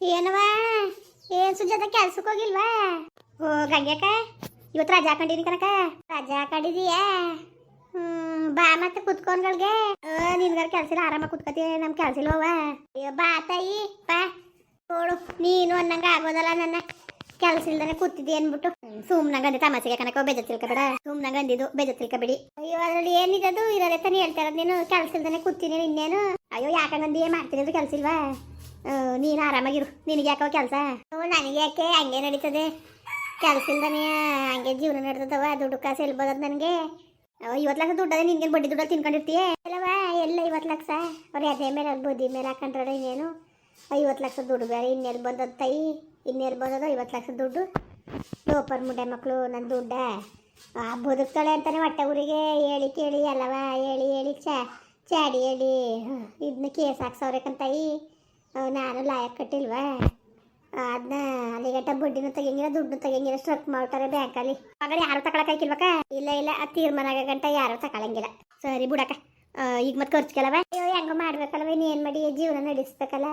ಏನವಾ ಏನ್ ಸುಜಾತ ಕೆಲ್ಸಕ್ಕೆ ಹೋಗಿಲ್ವಾ? ಓ ಗಂಗ್ಯಾಕ ಇವತ್ತು ರಜಾ ಹಾಕೊಂಡಿನಿ ಕನಕ. ರಜಾ ಹಾಕೊಂಡಿದೀಯಾ? ಬಾ ಮತ್ತೆ ಕುತ್ಕೊಂಡ್ಗಳ್ಗೆ. ನಿನ್ಗಾರ ಕೆಲ್ಸ ಇಲ್ಲ, ಆರಾಮಾಗಿ ಕುತ್ಕತಿ. ನಮ್ ಕೆಲ್ಸ ಇಲ್ವವ? ಅಯ್ಯೋ ಬಾ ತಾಯಿ ಬಾ. ನೋಡು ನೀನು ಅನ್ನಂಗ ಆಗೋದಲ್ಲ, ನನ್ನ ಕೆಲ್ಸ ಇಲ್ದಾನೆ ಕೂತಿದ್ದಿ ಅನ್ಬಿಟ್ಟು ಸುಮ್ನಂಗ ಅಂದಿ. ತಮಾಷೆಗೆ ಕನಕ ಬೇಜ ತಿಳ್ಕೊಬೇಡ, ಸುಮ್ನಂಗ ಅಂದಿದ್ದು ಬೇಜ ತಿಳ್ಕೊಬೇಡಿ. ಅಯ್ಯೋ ಅದ್ರಲ್ಲಿ ಏನಿದದು ಇರೋದೇ ತಾನೇ ಹೇಳ್ತಾ ಇರೋದು. ನೀನು ಕೆಲ್ಸ ಇಲ್ದಾನೆ ಕೂತೀನಿ ಇನ್ನೇನು? ಅಯ್ಯೋ ಯಾಕಂಗಂದಿ ಮಾಡ್ತೀನಿ ಅಂದ್ರೆ ಕೆಲ್ಸ ಇಲ್ವಾ? ನೀನು ಆರಾಮಾಗಿರು. ನಿನಗೆ ಯಾಕೋ ಕೆಲಸ? ನನಗೆ ಯಾಕೆ, ಹಂಗೆ ನಡೀತದೆ ಕೆಲಸ ಇಲ್ದಾನೆ. ಹಂಗೆ ಜೀವನ ನಡ್ತದವ. ದುಡ್ಡು ಕಾಸು ಎಲ್ಬೋದದು ನನಗೆ. 50 ಲಕ್ಷ ದುಡ್ಡದೆ ನಿನ್ಗೇನು ಬಡ್ಡಿ ದುಡ್ಡಲ್ಲಿ ತಿನ್ಕೊಂಡಿರ್ತೀಯ ಅಲ್ಲವಾ? ಎಲ್ಲ 50 ಲಕ್ಷ ಅವ್ರು ಅದೇ ಮೇಲೆ ಬುದ್ಧಿ ಮೇಲೆ ಹಾಕೊಂಡ್ರೆ ಇನ್ನೇನು? 50 ಲಕ್ಷ ದುಡ್ಡು ಬೇರೆ ಇನ್ನೆಲ್ಲಿ ಬಂದದ್ದು ತಾಯಿ? ಇನ್ನೆಲ್ಲಿ ಬಂದದು 50 ಲಕ್ಷ ದುಡ್ಡು? ಲೋಪರ್ ಮುಂಡೆ ಮಕ್ಕಳು ನನ್ನ ದುಡ್ಡ ಬದುಕ್ತಾಳೆ ಅಂತಾನೆ ಹೊಟ್ಟೆ ಊರಿಗೆ ಹೇಳಿ ಕೇಳಿ ಅಲ್ಲವ. ಹೇಳಿ ಹೇಳಿ ಚಾಡಿ ಹೇಳಿ ಇದನ್ನ ಕೇಸ್ ಹಾಕ್ಸವ್ರೇಕಂತಾಯಿ. ನಾನು ಲಾಯಕ್ ಕಟ್ಟಿಲ್ವಾ? ಅದನ್ನ ಅಲ್ಲಿಗಂಟ ಬಡ್ಡಿನೂ ತೆಗಿಯಂಗಿಲ್ಲ, ದುಡ್ಡು ತೆಗಿಯಂಗಿಲ್ಲ. ಸ್ಟ್ರಕ್ ಮಾಡ್ತಾರೆ ಬ್ಯಾಂಕಲ್ಲಿ. ಹಾಗಾದ್ರೆ ಯಾರು ತಗೊಳಕಾಯ್ಕಿಲ್ವಕ್ಕ? ಇಲ್ಲ ಆ ತೀರ್ಮಾನ ಆಗಂಟ ಯಾರು ತಗೊಳಂಗಿಲ್ಲ. ಸರಿ ಬಿಡಕ್ಕ. ಈಗ ಮತ್ತೆ ಖರ್ಚಿಗೆಲ್ಲವ? ಅಯ್ಯೋ ಹೆಂಗೋ ಮಾಡ್ಬೇಕಲ್ವ? ಇನ್ನೇನು ಮಾಡಿ ಜೀವನ ನಡೆಸ್ಬೇಕಲ್ಲ.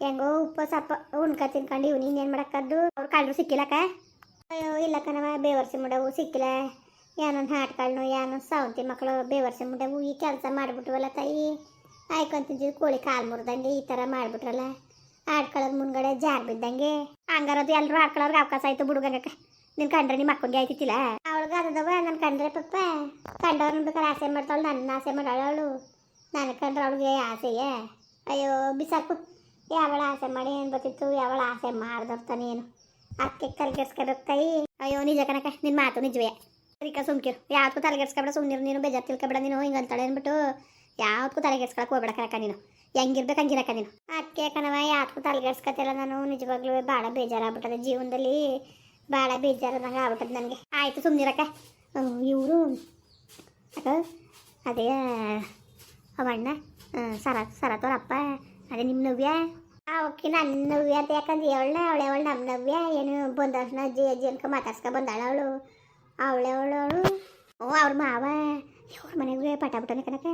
ಹೆಂಗೋ ಉಪ್ಪು ಸಪ್ಪ ಉಣ್ಕ ತಿನ್ಕೊಂಡು ಇವ್ನು ಇನ್ನೇನು ಮಾಡಕ್ಕದ್ದು? ಅವ್ರು ಕಳ್ಳರು ಸಿಕ್ಕಿಲ್ಲಕ್ಕ? ಅಯ್ಯೋ ಇಲ್ಲ ಕಣವ, ಬೇವರ್ಸಿ ಮುಡವು ಸಿಕ್ಕಿಲ್ಲ. ಏನೊಂದು ಹಾಟ್ಕಳ್ನು ಏನೊಂದು ಸಾವಂತಿ ಮಕ್ಕಳು ಬೇವರ್ಸಿ ಮುಡವು. ಈ ಕೆಲಸ ಮಾಡಿಬಿಟ್ವಲ್ಲ ತಾಯಿ. ಆಯ್ಕೊಂತಿದ್ವಿ ಕೋಳಿ ಕಾಲು ಮುರಿದಂಗೆ ಈ ಥರ ಮಾಡಿಬಿಟ್ರಲ್ಲ. ಆಡ್ಕೊಳ್ಳೋದು ಮುಂದ್ಗಡೆ ಜಾರ್ ಬಿದ್ದಂಗೆ. ಹಂಗಾರದು ಎಲ್ಲರೂ ಆಡ್ಕೊಳ್ಳೋರ್ಗೆ ಅವಕಾಶ ಆಯ್ತು ಬಿಡುಗಂಗಕ್ಕ. ನಿನ್ ಕಂಡ್ರೆ ನಿಮ್ಮ ಅಕ್ಕಂಗೆ ಆಯ್ತಿತ್ತಿಲ್ಲ? ಅವಳಿಗೆ ಅದದವ ನನ್ನ ಕಂಡ್ರೆ ಪಪ್ಪ. ಕಂಡವ್ರನ್ನ ಬೇಕಾದ್ರೆ ಆಸೆ ಮಾಡ್ತಾವಳು, ನನ್ನ ಆಸೆ ಮಾಡಾಳು ಅವಳು. ನನ್ನ ಕಂಡ್ರೆ ಅವಳಿಗೆ ಆಸೆಯೇ? ಅಯ್ಯೋ ಬಿಸಾಕು. ಯಾವಳ ಆಸೆ ಮಾಡಿ ಏನು ಬರ್ತಿತ್ತು? ಯಾವಳ ಆಸೆ ಮಾಡ್ದರ್ತಾನೆ ಏನು? ಅಕ್ಕೆ ತಲೆಗೆಡ್ಸ್ಕೊಬೇಕ್ತಾಯಿ. ಅಯ್ಯೋ ನಿಜ ಕನಕ, ನಿನ್ನ ಮಾತು ನಿಜವೇ. ಸರಿಕ ಸುಮ್ಕಿರು. ಯಾವ್ದಕ್ಕೂ ತಲೆಗೆಡ್ಸ್ಕೊಬೇಡ, ಸುಮ್ಮನಿರು. ನೀನು ಬೇಜಾರು ತಿಳ್ಕೊಬೇಡ. ನೀನು ಹಿಂಗಂತಾಳೆ ಅಂದ್ಬಿಟ್ಟು ಯಾವ್ದಕ್ಕೂ ತಲೆಗೆಡ್ಸ್ಕೊಳಕ್ಕೆ ಹೋಗ್ಬೇಡ ಕನಕ. ನೀನು ಹೆಂಗಿರ್ಬೇಕು ಹಂಗಿರಕ್ಕ ನೀನು. ಅದಕ್ಕೆ ಕಣವ ಯಾವ್ದಕ್ಕೂ ತಲೆಗೆಡ್ಸ್ಕೊತಿಲ್ಲ ನಾನು. ನಿಜವಾಗ್ಲೂ ಭಾಳ ಬೇಜಾರಾಗ್ಬಿಟ್ಟದೆ ಜೀವನದಲ್ಲಿ. ಭಾಳ ಬೇಜಾರದಂಗೆ ಆಗ್ಬಿಟ್ಟದೆ ನನಗೆ. ಆಯಿತು ಸುಮ್ಮನಿರಕ್ಕ. ಇವರು ಅದೇ ಅವಣ್ಣ ಸರತವ್ರ ಅಪ್ಪ. ಅದೇ ನಿಮ್ಮ ನವ್ಯ. ಓಕೆ ನನ್ನ ನವ್ಯ ಅಂತ ಯಾಕಂದ್ರೆ ಅವಳೆ ನಮ್ಮ ನವ್ಯ. ಏನು ಬಂದಷ್ಟು ಅಜ್ಜಿ ಅನ್ಕ ಮಾತಾಡ್ಸ್ಕೊ ಬಂದಾಳ ಅವಳು. ಅವಳು ಅವ್ರ ಮಾವ ಇವ್ರ ಮನೆಗೆ ಪಟಾಬಿಟ್ಟನೆ ಕನಕ.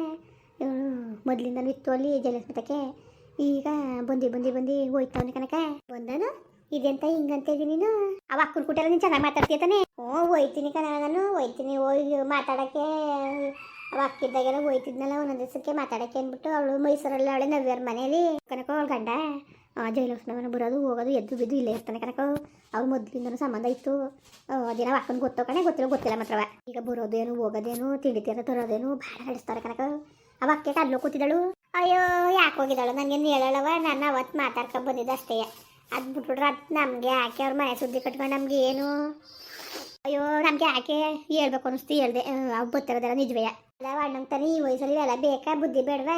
ಇವಳು ಮೊದಲಿಂದ ಇತ್ತು ಅಲ್ಲಿ ಜಲಸ್ಮಿತಕ್ಕೆ. ಈಗ ಬಂದು ಹೋಯ್ತವನೆ ಕನಕ. ಬಂದನು ಇದೆಂತ ಹಿಂಗಂತ ಇದ್ದೀನಿ ನೀನು? ಅವ ಅಕ್ಕನ ಕುಟೆಲ್ಲ ನೀನು ಚೆನ್ನಾಗಿ ಮಾತಾಡ್ತೀಯ ತಾನೆ? ಹೋಯ್ತೀನಿ ಕಣ, ನಾನು ಹೋಯ್ತೀನಿ. ಹೋಗಿ ಮಾತಾಡೋಕ್ಕೆ ಅವ ಅಕ್ಕಿದ್ದಾಗೆಲ್ಲ ಹೋಯ್ತಿದ್ನಲ್ಲ ಒಂದೊಂದು ದಿವಸಕ್ಕೆ ಮಾತಾಡೋಕ್ಕೆ ಅಂದ್ಬಿಟ್ಟು. ಅವಳು ಮೈಸೂರಲ್ಲಿ ಅವಳೆ ನವ್ಯರ ಮನೇಲಿ ಕನಕ. ಅವಳು ಗಂಡ ಜಯಲಕ್ಷ್ಮೀನ ಬರೋದು ಹೋಗೋದು ಎದ್ದು ಬಿದ್ದು ಇಲ್ಲೇ ಇರ್ತಾನೆ ಕನಕ. ಅವ್ರು ಮೊದಲಿಂದನೂ ಸಂಬಂಧ ಇತ್ತು. ಅದೇನೋ ಅಕ್ಕನ ಗೊತ್ತೋ ಕಣೆ, ಗೊತ್ತಿಲ್ಲ ಮಾತ್ರವ. ಈಗ ಬರೋದೇನು ಹೋಗೋದೇನು ತಿಂಡಿ ತೀರ ತರೋದೇನು ಭಾಳ ನಡೆಸ್ತಾರೆ ಕನಕ. ಅವ ಅಕ್ಕೆ ಕಲ್ಲು ಕೂತಿದ್ದಳು. ಅಯ್ಯೋ ಯಾಕೆ ಹೋಗಿದ್ದಾಳು ನನಗೇನು ಹೇಳಲ್ಲವ. ನಾನು ಅವತ್ತು ಮಾತಾಡ್ಕೊಂಡು ಬಂದಿದ್ದೆ ಅಷ್ಟೇ. ಅದು ಬಿಟ್ಬಿಟ್ರೆ ಅದು ನಮಗೆ ಯಾಕೆ ಅವ್ರ ಮನೆ ಸುದ್ದಿ ಕಟ್ಕೊಂಡು ನಮಗೆ ಏನು? ಅಯ್ಯೋ ನಮಗೆ ಯಾಕೆ ಹೇಳ್ಬೇಕು ಅನ್ನಿಸ್ತು, ಹೇಳ್ದೆ. ಅವು ಗೊತ್ತಿರೋದೆಲ್ಲ ನಿಜವೇ ಅಲ್ಲ. ಅಣ್ಣಂತಾನೆ ಈ ವಯಸ್ಸಲ್ಲಿ ಎಲ್ಲ ಬೇಕಾ? ಬುದ್ಧಿ ಬೇಡವಾ?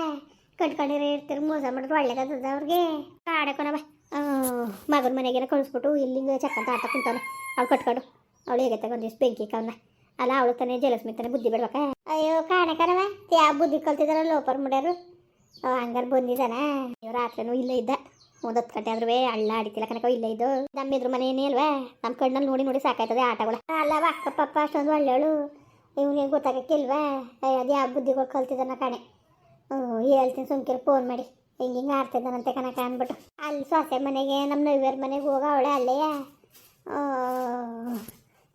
ಕಟ್ಕೊಂಡಿರೋ ಇರ್ತಾರೆ, ಮೋಸ ಮಾಡಿದ್ರು ಒಳ್ಳೇದದ ಅವ್ರಿಗೆ. ಕಾಡಕೋನವ ಮಗನ ಮನೆಗೇನೋ ಕಳಿಸ್ಬಿಟ್ಟು ಇಲ್ಲಿಂದ ಚಕ್ಕಂತ ಆಟ ಕುಂತಾನೆ. ಅವಳು ಕಟ್ಕೊಂಡು ಅವಳು ಹೇಗೆ ತಗೊಂಡಿಷ್ಟು ಬೆಂಕಿ ಕವನ ಅಲ್ಲ. ಅವಳು ತಾನೇ ಜಲಸ್ಮಿ ತಾನೆ ಬುದ್ಧಿ ಬೇಡ್ಬೇಕ? ಅಯ್ಯೋ ಕಾಣಕನವ ಯಾವ ಬುದ್ಧಿ ಕಲ್ತಿದಾರ ಲೋಪರ್ ಮುಡ್ಯಾರು. ಹಂಗಾರೆ ಬಂದಿದ್ದಾನ. ಇವ್ರ ರಾತ್ರಿನೂ ಇಲ್ಲೇ ಇದ್ದ. 10 ಗಂಟೆ ಆದ್ರೂ ಹಳ್ಳ ಆಡಿತಿಲ್ಲ ಕನಕ. ಇಲ್ಲೇ ಇದ್ದು ನಮ್ಮ ಎದುರು ಮನೆ ಏನೇ ಅಲ್ವಾ? ನಮ್ಮ ಕಣ್ಣಲ್ಲಿ ನೋಡಿ ಸಾಕಾಯ್ತದೆ ಆಟಗಳು. ಅಲ್ಲವ ಅಕ್ಕ ಪಪ್ಪ ಅಷ್ಟೊಂದು ಒಳ್ಳೆಯವಳು. ಇವನಿಗೆ ಗೊತ್ತಾಗಕ್ಕಿಲ್ವಾ? ಅದು ಯಾವ ಬುದ್ಧಿಗಳು ಕಲ್ತಿದ್ದಾನ ಕಾಣೆ. ಹೇಳ್ತೀನಿ ಸುಮ್ಕಿರು ಫೋನ್ ಮಾಡಿ. ಹಿಂಗೆ ಆಡ್ತಿದ್ದಾನಂತೆ ಕನಕ ಅಂದ್ಬಿಟ್ಟು. ಅಲ್ಲಿ ಸೊಸೆ ಮನೆಗೆ ನಮ್ಮ ನವ್ಯರ ಮನೆಗೆ ಹೋಗ ಅವಳೆ ಅಲ್ಲೆಯ.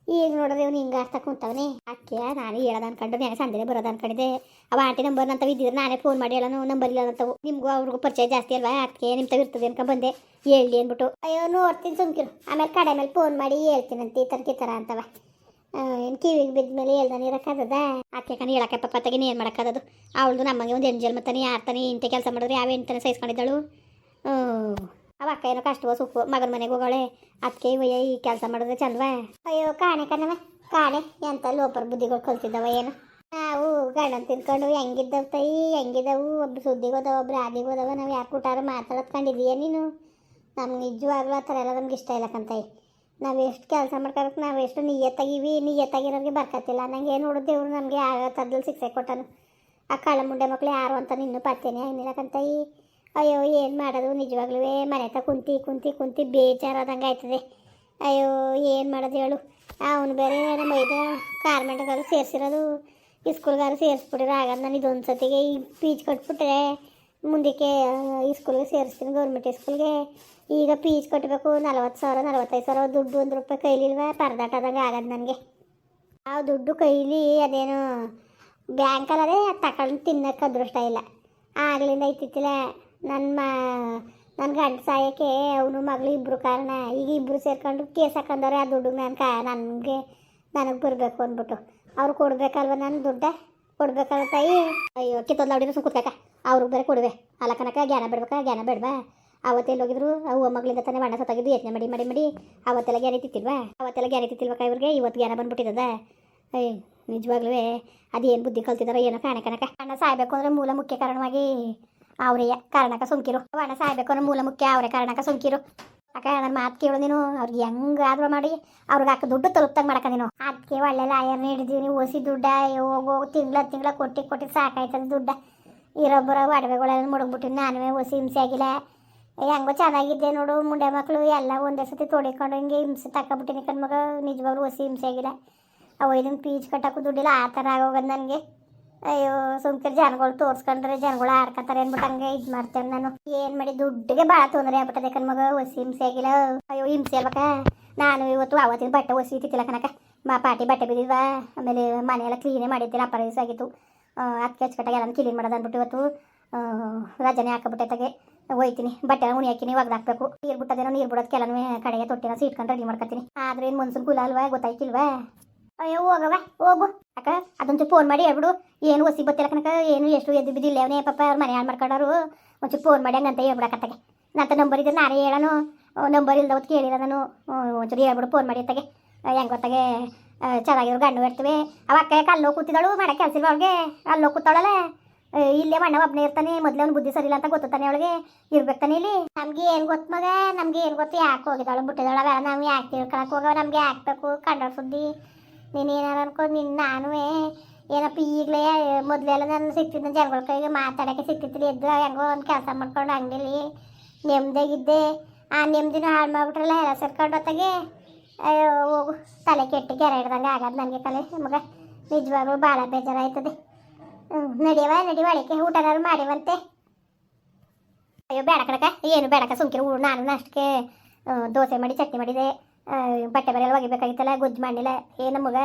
ಈಗ ನೋಡಿದ್ರೆ ಇವ್ನು ಹಿಂಗೆ ಆಡ್ತಾ ಕುಂತವನೇ. ಅಕ್ಕೆ ನಾನು ಹೇಳೋದು ಅನ್ಕೊಂಡು ನಾನು ಸಂಜೆ ಬರೋದು ಅನ್ಕೊಂಡಿದ್ದೆ. ಅವ ಆಂಟಿ ನಂಬರ್ ನಂತವ ಇದ್ದಿದ್ರೆ ನಾನೇ ಫೋನ್ ಮಾಡಿ ಹೇಳೋನು. ನಂಬರ್ ಇಲ್ಲ ಅಂತವು. ನಿಮಗೂ ಅವ್ರಿಗೂ ಪರಿಚಯ ಜಾಸ್ತಿ ಅಲ್ವಾ? ಅದಕ್ಕೆ ನಿಮ್ಮ ತವ ಇರ್ತದೆ ಅನ್ಕೊಂಡು ಬಂದೆ ಹೇಳಿ ಅಂದ್ಬಿಟ್ಟು. ಅಯ್ಯೋ ನೋಡ್ತೀನಿ ಸುಮ್ಕಿರು. ಆಮೇಲೆ ಕಡೆ ಮೇಲೆ ಫೋನ್ ಮಾಡಿ ಹೇಳ್ತೀನಂತ ಈ ಥರ ಅಂತವ. ಏನು ಕಿವಿಗೆ ಬಿದ್ದ ಮೇಲೆ ಹೇಳ್ದಾನೆ ಇರೋಕ್ಕಾಗದ? ಅದಕ್ಕೆ ಕಣ ಹೇಳಕ್ಕೆ ಪಪ್ಪ ತಗಿನ ಏನು ಮಾಡೋಕ್ಕಾಗದು? ಅವಳದು ನಮಗೆ ಒಂದು ಎಂಜಲ್ ಮತ್ತಾನೆ ಯಾರ್ತಾನೆ ಇಂಥ ಕೆಲಸ ಮಾಡಿದ್ರೆ ಯಾವ ಎಂತಾನೆ ಸಹಿಸ್ಕೊಂಡಿದ್ದಳು. ಅವ ಅಕ್ಕ ಏನೋ ಕಷ್ಟವೋ ಸುಖ ಮಗನ ಮನೆಗೆ ಹೋಗೋಳೆ. ಅದಕ್ಕೆ ಒಯ್ಯ ಈ ಕೆಲಸ ಮಾಡಿದ್ರೆ ಚಂದವ? ಅಯ್ಯೋ ಕಾಣೆ ಕಣವ ಕಾಣೆ. ಎಂಥ ಲೋಪರ್ ಬುದ್ಧಿಗಳು ಕಲ್ತಿದ್ದವ ಏನು? ನಾವು ಗಂಡನ ತಿನ್ಕೊಂಡು ಹೆಂಗಿದ್ದವು ತಾಯಿ, ಹೆಂಗಿದ್ದವು. ಒಬ್ರು ಸುದ್ದಿಗೆ ಹೋದವ, ಒಬ್ರು ಆದಿಗೆ ಹೋದವ. ನಾವು ಯಾಕೆ ಊಟಾರ ಮಾತಾಡೋದ್ಕೊಂಡಿದ್ದೀಯ ನೀನು? ನಮ್ಗೆ ನಿಜವಾಗ್ಲೂ ಆ ಥರ ಎಲ್ಲ ನಮ್ಗೆ ಇಷ್ಟ ಇಲ್ಲ ಕಂತಾಯಿ. ನಾವು ಎಷ್ಟು ಕೆಲಸ ಮಾಡ್ಕೊಬೇಕು, ನಾವು ಎಷ್ಟು ನಿಯತ್ತಾಗಿರೋರಿಗೆ ಬರ್ಕತ್ತಿಲ್ಲ. ನಂಗೆ ಏನು ನೋಡೋದು ದೇವ್ರು ನಮಗೆ ಯಾವ ಥರದಲ್ಲಿ ಶಿಕ್ಷೆ ಕೊಟ್ಟನು. ಆ ಕಳ್ಳ ಮುಂಡೆ ಮಕ್ಕಳು ಯಾರು ಅಂತ ಇನ್ನೂ ಪತ್ತೇನೆ ಏನಿಲ್ಲ ಕಂತಾಯಿ. ಅಯ್ಯೋ ಏನು ಮಾಡೋದು? ನಿಜವಾಗ್ಲೂ ಮನೆ ತ ಕುಂತಿ ಬೇಜಾರಾದಂಗೆ ಆಯ್ತದೆ. ಅಯ್ಯೋ ಏನು ಮಾಡೋದು ಹೇಳು? ಅವನು ಬೇರೆ ನಮ್ಮ ಕಾರ್ಮೆಂಟ್ಗಾರು ಸೇರಿಸಿರೋದು, ಸ್ಕೂಲ್ಗಾರು ಸೇರಿಸ್ಬಿಟ್ಟಿರೋ. ಆಗ ನಾನು ಇದೊಂದು ಸತಿಗೆ ಈ ಫೀಸ್ ಕಟ್ಬಿಟ್ರೆ ಮುಂದಕ್ಕೆ ಈ ಸ್ಕೂಲ್ಗೆ ಸೇರಿಸ್ತೀನಿ, ಗೌರ್ಮೆಂಟ್ ಸ್ಕೂಲ್ಗೆ. ಈಗ ಫೀಸ್ ಕಟ್ಟಬೇಕು 40,000 45,000 ದುಡ್ಡು 1 ರೂಪಾಯಿ ಕೈಲಿಲ್ವ ಪರದಾಟದಂಗೆ ಆಗದು ನನಗೆ. ಆ ದುಡ್ಡು ಕೈಲಿ ಅದೇನು ಬ್ಯಾಂಕಲ್ಲದೆ ಅದು ತಗೊಂಡು ತಿನ್ನೋಕ್ಕೆ ಅದೃಷ್ಟ ಇಲ್ಲ. ಆಗ್ಲಿಂದ ಐತಿತ್ತಿಲ್ಲ ನನ್ನ ಗಂಡ ಸಾಯಕ್ಕೆ ಅವನು ಮಗಳು ಇಬ್ಬರು ಕಾರಣ. ಈಗ ಇಬ್ಬರು ಸೇರ್ಕೊಂಡು ಕೇಸ್ ಹಾಕೊಂಡವ್ರೆ ಆ ದುಡ್ಡು ನನಗೆ ಬರಬೇಕು ಅಂದ್ಬಿಟ್ಟು ಅವ್ರು ಕೊಡ್ಬೇಕಲ್ವ. ನನ್ನ ದುಡ್ಡ ಕೊಡ್ಬೇಕಲ್ಲ ತಾಯಿ. ಅಯ್ಯೋ ಕಿತ್ತೋದು ನೋಡಿದ್ರು ಸುಮ್ಕುತ್ಕಾಕ ಅವ್ರಿಗೆ ಬೇರೆ ಕೊಡುವೆ ಅಲ್ಲ ಕನಕ. ಜ್ಞಾನ ಬೇಡವಾ ಅವತ್ತೆಲ್ಲಿ ಹೋಗಿದ್ರು ಅವ್ವ ಮಗಳಿಂದ ತಾನೇ ಬಣ್ಣ ಸತ್ತಾಗಿದ್ದು ಯೋಚನೆ ಮಾಡಿ ಅವತ್ತೆಲ್ಲ ಗ್ಯಾರೆ ತಿತ್ತಿಲ್ವ ಇವ್ರಿಗೆ ಇವತ್ತು ಜ್ಞಾನ ಬಂದ್ಬಿಟ್ಟಿದ್ದದ. ಅಯ್ಯ ನಿಜವಾಗ್ಲೂ ಅದೇನು ಬುದ್ಧಿ ಕಲ್ತಿದಾರೋ ಏನೋ ಕನಕ. ಅಣ್ಣ ಸಾಯ್ಬೇಕು ಅಂದರೆ ಮೂಲ ಮುಖ್ಯ ಕಾರಣವಾಗಿ ಅವರೇ ಕಾರಣಕ್ಕೆ ಸುಮ್ಕಿರು. ಅಣ್ಣ ಸಾಯ್ಬೇಕು ಅಂದ್ರೆ ಮೂಲ ಮುಖ್ಯ ಅವರೇ ಕಾರಣಕ್ಕೆ ಸುಮ್ಕಿರು. ಅಕ್ಕ ನನ್ನ ಮಾತು ಕೇಳು ನೀನು. ಅವ್ರಿಗೆ ಹೆಂಗಾದ್ರೂ ಮಾಡಿ ಅವ್ರಿಗೆ ಹಾಕಿ ದುಡ್ಡು ತಲುಪ್ತಂಗೆ ಮಾಡಕ ನೀನು. ಅದಕ್ಕೆ ಒಳ್ಳೆ ಲಾಯರ್ನ ಹಿಡಿದೀನಿ. ಓಸಿ ದುಡ್ಡ ಹೋಗೋ ತಿಂಗಳ ಕೊಟ್ಟು ಸಾಕಾಯ್ತದ ದುಡ್ಡ. ಇರೊಬ್ಬರ ಒಡವೆಗಳೆಲ್ಲ ಮುಳುಗ್ಬಿಟ್ಟಿನಿ. ನಾನುವೇ ಓಸಿ ಹಿಂಸೆ ಆಗಿಲ್ಲ. ಹೆಂಗೋ ಚೆನ್ನಾಗಿದ್ದೆ ನೋಡು. ಮುಂಡೆ ಮಕ್ಕಳು ಎಲ್ಲ ಒಂದೇ ಸತಿ ತೊಡಿಕೊಂಡು ಹಿಂಗೆ ಹಿಂಸೆ ತಗೊಬಿಟ್ಟಿನಿ ಕಣ್ಮಗ. ನಿಜವಾಗ್ಲೂ ಓಸಿ ಹಿಂಸೆ ಆಗಿಲ್ಲ. ಅವು ಇದನ್ನು ಫೀಸ್ ಕಟ್ಟೋಕ್ಕೂ ದುಡ್ಡಿಲ್ಲ. ಆ ಥರ ಆಗೋಗೋದು ನನಗೆ. ಅಯ್ಯೋ ಸುಮ್ಕಿರು ಜನಗಳು ತೋರಿಸ್ಕೊಂಡ್ರೆ ಜನಗಳು ಆಡ್ಕೊತಾರೆ ಅಂದ್ಬಿಟ್ಟು ಹಂಗೆ ಇದು ಮಾಡ್ತೇನೆ ನಾನು. ಏನು ಮಾಡಿ ದುಡ್ಡಿಗೆ ಭಾಳ ತೊಂದರೆ ಆಗ್ಬಿಟ್ಟದೆ ಕಣ್ಮಗ. ಹೊಸಿ ಹಿಂಸೆ ಆಗಿಲ್ಲ. ಅಯ್ಯೋ ಹಿಂಸೆ ಅಲ್ವಕ್ಕ. ನಾನು ಇವತ್ತು ಅವತ್ತಿನ ಬಟ್ಟೆ ಹೊಸಿ ಇತ್ತಿಲ್ಲ ಕನಕ. ಪಾಟಿ ಬಟ್ಟೆ ಬಿದ್ದಿದ್ವ. ಆಮೇಲೆ ಮನೆಯೆಲ್ಲ ಕ್ಲೀನೇ ಮಾಡಿದ್ದಿಲ್ಲ. ಅಪರೈಸ್ ಆಗಿತ್ತು. ಅದಕ್ಕೆ ಅಚ್ಚುಕಟ್ಟಾಗಿ ಎಲ್ಲ ಕ್ಲೀನ್ ಮಾಡೋದು ಅಂದ್ಬಿಟ್ಟು ಇವತ್ತು ರಜನೆ ಹಾಕಬಿಟ್ಟೈತಾಗೆ ಹೋಯ್ತೀನಿ. ಬಟ್ಟೆ ಉಣಿ ಹಾಕಿನಿ ಒಗ್ದಾಕ್ಬೇಕು. ನೀರು ಬಿಟ್ಟದೇನೋ ನೀರು ಬಿಡೋದು ಕೆಲವೇ ಕಡೆಗೆ ತೊಟ್ಟಿನ ಸೀಟ್ಕೊಂಡು ರೆಡಿ ಮಾಡ್ಕೊತೀನಿ. ಆದ್ರೆ ಏನು ಮನ್ಸೂನ್ ಕುಲ ಅಲ್ವಾ ಗೊತ್ತಾಯ್ತಿಲ್ವಾ. ಅಯ್ಯೋ ಹೋಗು ಅಕ್ಕ. ಅದೊಂಚೂರು ಫೋನ್ ಮಾಡಿ ಹೇಳ್ಬಿಡು ಏನು ಹೊಸಿ ಗೊತ್ತಿಲ್ಲ ಕನಕ. ಏನು ಎಷ್ಟು ಎದ್ದು ಬಿದ್ದಿಲ್ಲ ಅವನೇ ಪಾಪ ಅವ್ರ ಮನೆ ಹಾಳು ಮಾಡ್ಕೊಂಡವ್ರು. ಒಂಚೂರು ಫೋನ್ ಮಾಡಿ ಹಂಗಂತ ಹೇಳ್ಬಿಡಕತ್ತಾಗೆ. ನಂತ ನಂಬರ್ ಇದ್ರೆ ನಾನೇ ಹೇಳೋನು. ನಂಬರ್ ಇಲ್ದ ಹೊತ್ತು ಕೇಳಿಲ್ಲ ನಾನು. ಒಂಚೂರು ಹೇಳ್ಬಿಡು ಫೋನ್ ಮಾಡಿ ಅತ್ತಾಗೆ. ಹೆಂಗೆ ಗೊತ್ತಾಗೆ ಚೆನ್ನಾಗಿರೋ ಗಂಡು ಇರ್ತವೆ. ಅವ ಅಕ್ಕ ಅಲ್ಲೋ ಕೂತಿದ್ದಾಳು ಮಾಡೋ ಕೆಲಸ ಇಲ್ವ ಅವ್ಳಿಗೆ. ಅಲ್ಲೋ ಕೂತಾಳಲ್ಲ. ಇಲ್ಲೇ ಮಣ್ಣ ಒಬ್ಬನೇ ಇರ್ತಾನೆ. ಮೊದಲೇ ಅವ್ನು ಬುದ್ಧಿ ಸರಿ ಇಲ್ಲ ಅಂತ ಗೊತ್ತಾನೆ ಅವಳಿಗೆ. ಇರ್ಬೇಕಾನೆ ಇಲ್ಲಿ. ನಮ್ಗೆ ಏನು ಗೊತ್ತು ಮಗ. ನಮ್ಗೆ ಏನು ಗೊತ್ತು ಯಾಕೆ ಹೋಗಿದ್ದಾಳು ಬಿಟ್ಟಿದ್ದಾಳ. ನಾವು ಯಾಕೆ ತಿಳ್ಕೊಳಕ್ಕೆ ಹೋಗವ. ನಮ್ಗೆ ಹಾಕ್ಬೇಕು ಕಂಡ ಸುದ್ದಿ. ನೀನು ಏನಾರು ಅನ್ಕೊಂಡು ನಾನು ಏನಪ್ಪ ಈಗಲೇ ಮೊದಲೆಲ್ಲ ನಾನು ಸಿಕ್ತಿದ್ದ ಜನಗಳ ಕೈಗೆ ಮಾತಾಡೋಕ್ಕೆ ಸಿಕ್ತಿತ್ತು. ಎದ್ದು ಹೆಂಗೋ ಒಂದು ಕೆಲಸ ಮಾಡ್ಕೊಂಡು ಅಂಗಡಿಲಿ ನೆಮ್ಮದಿಯಾಗಿದ್ದೆ. ಆ ನೆಮ್ಮದಿನ ಹಾಳು ಮಾಡಿಬಿಟ್ರಲ್ಲ ಎಲ್ಲ ಸೇರ್ಕೊಂಡು ಹೊತ್ತಾಗೆ. ಅಯ್ಯೋ ಹೋಗು ತಲೆ ಕೆಟ್ಟು ಕೆರೆ ಹಿಡ್ದಂಗೆ ಆಗೋದು ನನಗೆ ಕಲೆ ಮಗ. ನಿಜವಾಗ್ಲೂ ಭಾಳ ಬೇಜಾರಾಯ್ತದೆ. ನಡಿವ ಅಡಿಕೆ ಊಟನಾರು ಮಾಡಿವಂತೆ. ಅಯ್ಯೋ ಬೇಡ ಕಣಕ ಏನು ಬೇಡಕ ಸುಮ್ಕಿರು. ನಾನು ಅಷ್ಟಕ್ಕೆ ದೋಸೆ ಮಾಡಿ ಚಟ್ನಿ ಮಾಡಿದೆ. ಬಟ್ಟೆ ಬರೆಯಲ್ಲ ಒಗಿಬೇಕಾಗಿತ್ತಲ್ಲ. ಗೊಜ್ಜು ಮಾಡಿಲ್ಲ. ಏನು ಮಗ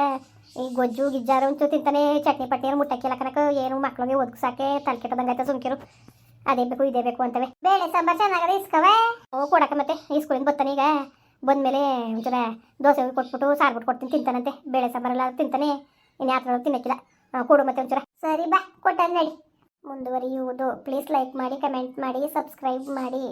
ಈ ಗೊಜ್ಜು ಗಿಜ್ಜಾರು ಒಂಚೂರು ತಿಂತಾನೆ. ಚಟ್ನಿ ಪಟ್ಟಿ ಮುಟ್ಟಕ್ಕಿಲ್ಲ ಕನಕ. ಏನು ಮಕ್ಳಿಗೆ ಒದಗಿಸಾಕೆ ತಲೆ ಕೆಟ್ಟದಂಗೆ ಆಯ್ತಾ ಸುಮ್ಕಿರು. ಅದೇ ಬೇಕು ಇದೇ ಬೇಕು ಅಂತವೆ. ಬೇಳೆ ಸಾಂಬಾರು ಚೆನ್ನಾಗದೆ ಇಸ್ಕವೆ. ಕೊಡಕ ಮತ್ತೆ ಇಸ್ಕೊಳಿಂದ ಬರ್ತಾನೆ. ಈಗ ಬಂದಮೇಲೆ ಒಂಚೂರ ದೋಸೆ ಕೊಟ್ಬಿಟ್ಟು ಸಾರು ಬಿಟ್ಟು ಕೊಡ್ತೀನಿ ತಿಂತಾನಂತೆ. ಬೇಳೆ ಸಾಂಬಾರೆಲ್ಲ ತಿಂತಾನೆ. ಇನ್ನು ಯಾರು ತಿನ್ನಕ್ಕಿಲ್ಲ. ಕೊಡು ಮತ್ತೆ ಒಂಚೂರ. ಸರಿ ಬಾ ಕೊಟ್ಟ ನಡಿ. ಮುಂದುವರಿಯುವುದು. ಪ್ಲೀಸ್ ಲೈಕ್ ಮಾಡಿ ಕಮೆಂಟ್ ಮಾಡಿ ಸಬ್ಸ್ಕ್ರೈಬ್ ಮಾಡಿ.